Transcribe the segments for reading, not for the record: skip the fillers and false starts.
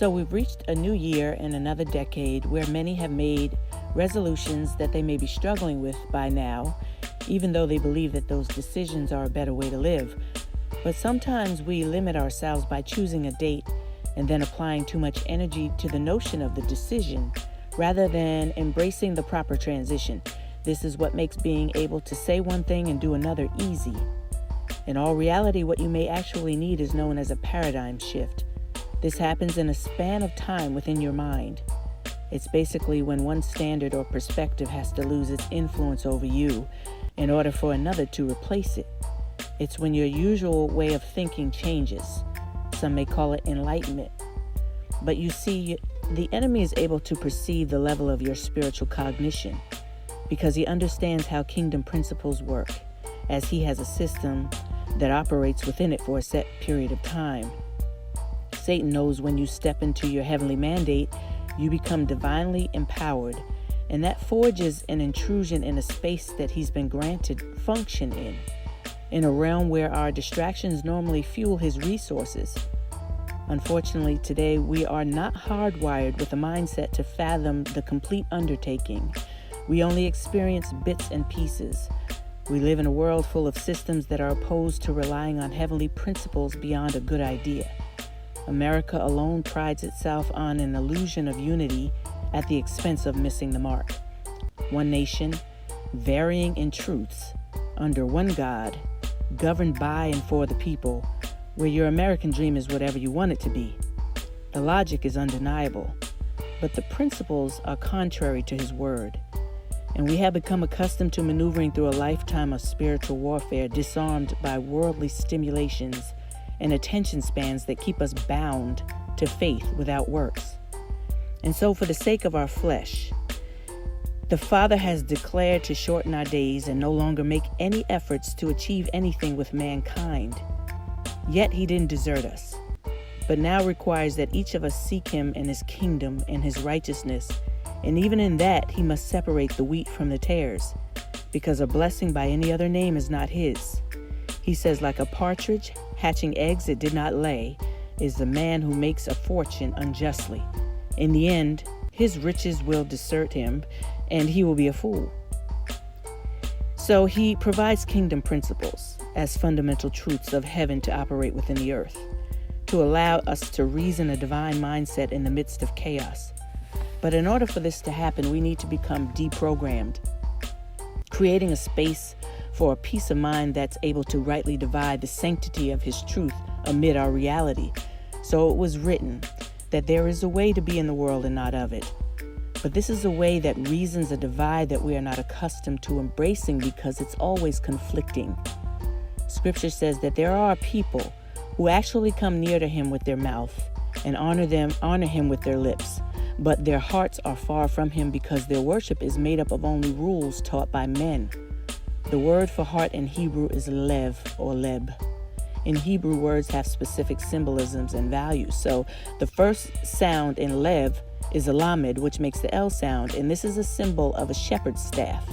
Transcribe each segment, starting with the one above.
So we've reached a new year and another decade where many have made resolutions that they may be struggling with by now, even though they believe that those decisions are a better way to live. But sometimes we limit ourselves by choosing a date and then applying too much energy to the notion of the decision rather than embracing the proper transition. This is what makes being able to say one thing and do another easy. In all reality, what you may actually need is known as a paradigm shift. This happens in a span of time within your mind. It's basically when one standard or perspective has to lose its influence over you in order for another to replace it. It's when your usual way of thinking changes. Some may call it enlightenment. But you see, the enemy is able to perceive the level of your spiritual cognition because he understands how kingdom principles work, as he has a system that operates within it for a set period of time. Satan knows when you step into your heavenly mandate, you become divinely empowered, and that forges an intrusion in a space that he's been granted function in a realm where our distractions normally fuel his resources. Unfortunately, today we are not hardwired with a mindset to fathom the complete undertaking. We only experience bits and pieces. We live in a world full of systems that are opposed to relying on heavenly principles beyond a good idea. America alone prides itself on an illusion of unity at the expense of missing the mark. One nation, varying in truths, under one God, governed by and for the people, where your American dream is whatever you want it to be. The logic is undeniable, but the principles are contrary to his word. And we have become accustomed to maneuvering through a lifetime of spiritual warfare, disarmed by worldly stimulations and attention spans that keep us bound to faith without works. And so for the sake of our flesh, the Father has declared to shorten our days and no longer make any efforts to achieve anything with mankind. Yet he didn't desert us, but now requires that each of us seek him and his kingdom and his righteousness. And even in that, he must separate the wheat from the tares, because a blessing by any other name is not his. He says, like a partridge hatching eggs it did not lay, is the man who makes a fortune unjustly. In the end, his riches will desert him, and he will be a fool. So he provides kingdom principles as fundamental truths of heaven to operate within the earth, to allow us to reason a divine mindset in the midst of chaos. But in order for this to happen, we need to become deprogrammed, creating a space for a peace of mind that's able to rightly divide the sanctity of his truth amid our reality. So it was written that there is a way to be in the world and not of it. But this is a way that reasons a divide that we are not accustomed to embracing because it's always conflicting. Scripture says that there are people who actually come near to him with their mouth and honor him with their lips, but their hearts are far from him because their worship is made up of only rules taught by men. The word for heart in Hebrew is lev or leb. In Hebrew, words have specific symbolisms and values. So the first sound in lev is a lamed, which makes the L sound, and this is a symbol of a shepherd's staff.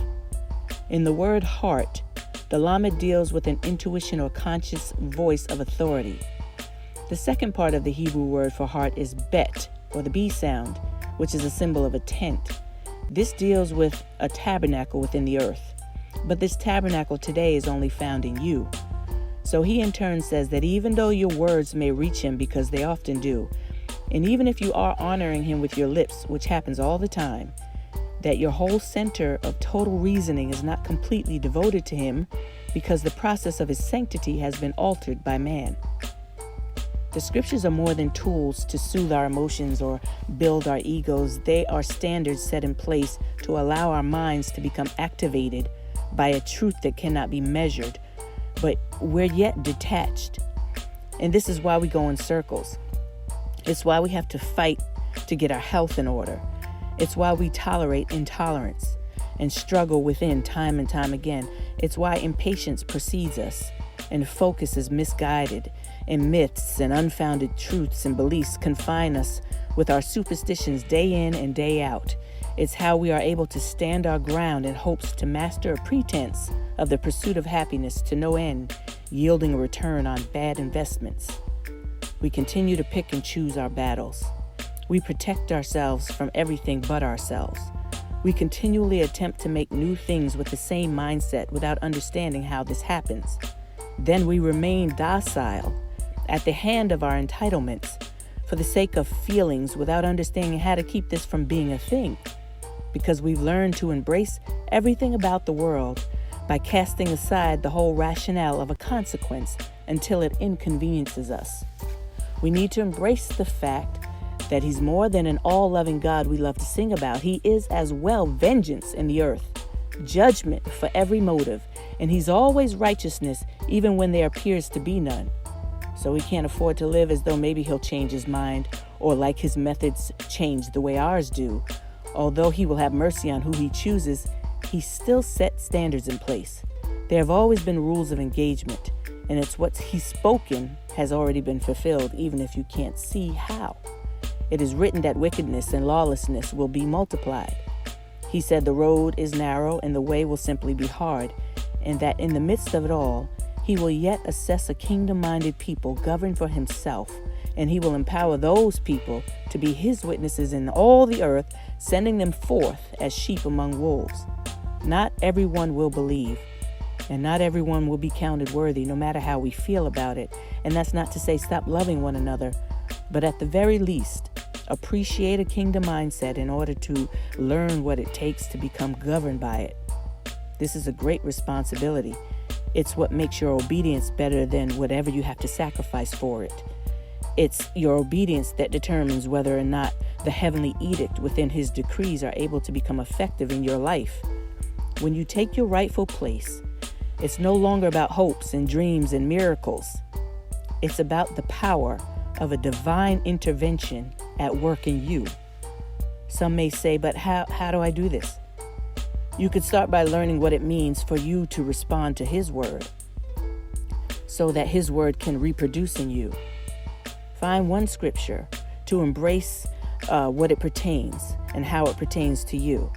In the word heart, the lamed deals with an intuition or conscious voice of authority. The second part of the Hebrew word for heart is bet, or the B sound, which is a symbol of a tent. This deals with a tabernacle within the earth. But this tabernacle today is only found in you. So he in turn says that even though your words may reach him, because they often do, and even if you are honoring him with your lips, which happens all the time, that your whole center of total reasoning is not completely devoted to him because the process of his sanctity has been altered by man. The scriptures are more than tools to soothe our emotions or build our egos. They are standards set in place to allow our minds to become activated by a truth that cannot be measured, but we're yet detached. And this is why we go in circles. It's why we have to fight to get our health in order. It's why we tolerate intolerance and struggle within time and time again. It's why impatience precedes us and focus is misguided, and myths and unfounded truths and beliefs confine us with our superstitions day in and day out. It's how we are able to stand our ground in hopes to master a pretense of the pursuit of happiness to no end, yielding a return on bad investments. We continue to pick and choose our battles. We protect ourselves from everything but ourselves. We continually attempt to make new things with the same mindset without understanding how this happens. Then we remain docile at the hand of our entitlements for the sake of feelings without understanding how to keep this from being a thing, because we've learned to embrace everything about the world by casting aside the whole rationale of a consequence until it inconveniences us. We need to embrace the fact that He's more than an all-loving God we love to sing about. He is as well vengeance in the earth, judgment for every motive, and He's always righteousness even when there appears to be none. So we can't afford to live as though maybe He'll change His mind, or like His methods change the way ours do. Although He will have mercy on who He chooses, He still sets standards in place. There have always been rules of engagement, and it's what He's spoken has already been fulfilled, even if you can't see how. It is written that wickedness and lawlessness will be multiplied. He said the road is narrow and the way will simply be hard, and that in the midst of it all, He will yet assess a kingdom-minded people governed for Himself, and He will empower those people to be His witnesses in all the earth, sending them forth as sheep among wolves. Not everyone will believe, and not everyone will be counted worthy, no matter how we feel about it. And that's not to say stop loving one another, but at the very least, appreciate a kingdom mindset in order to learn what it takes to become governed by it. This is a great responsibility. It's what makes your obedience better than whatever you have to sacrifice for it. It's your obedience that determines whether or not the heavenly edict within His decrees are able to become effective in your life. When you take your rightful place, it's no longer about hopes and dreams and miracles. It's about the power of a divine intervention at work in you. Some may say, but how do I do this? You could start by learning what it means for you to respond to His word so that His word can reproduce in you. Find one scripture to embrace what it pertains and how it pertains to you.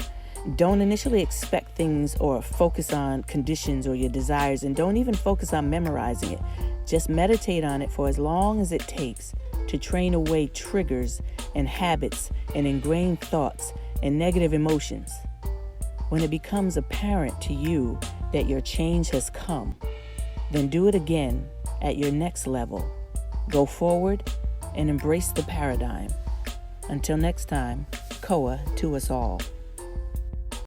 Don't initially expect things or focus on conditions or your desires, and don't even focus on memorizing it. Just meditate on it for as long as it takes to train away triggers and habits and ingrained thoughts and negative emotions. When it becomes apparent to you that your change has come, then do it again at your next level. Go forward and embrace the paradigm. Until next time, KoAH to us all.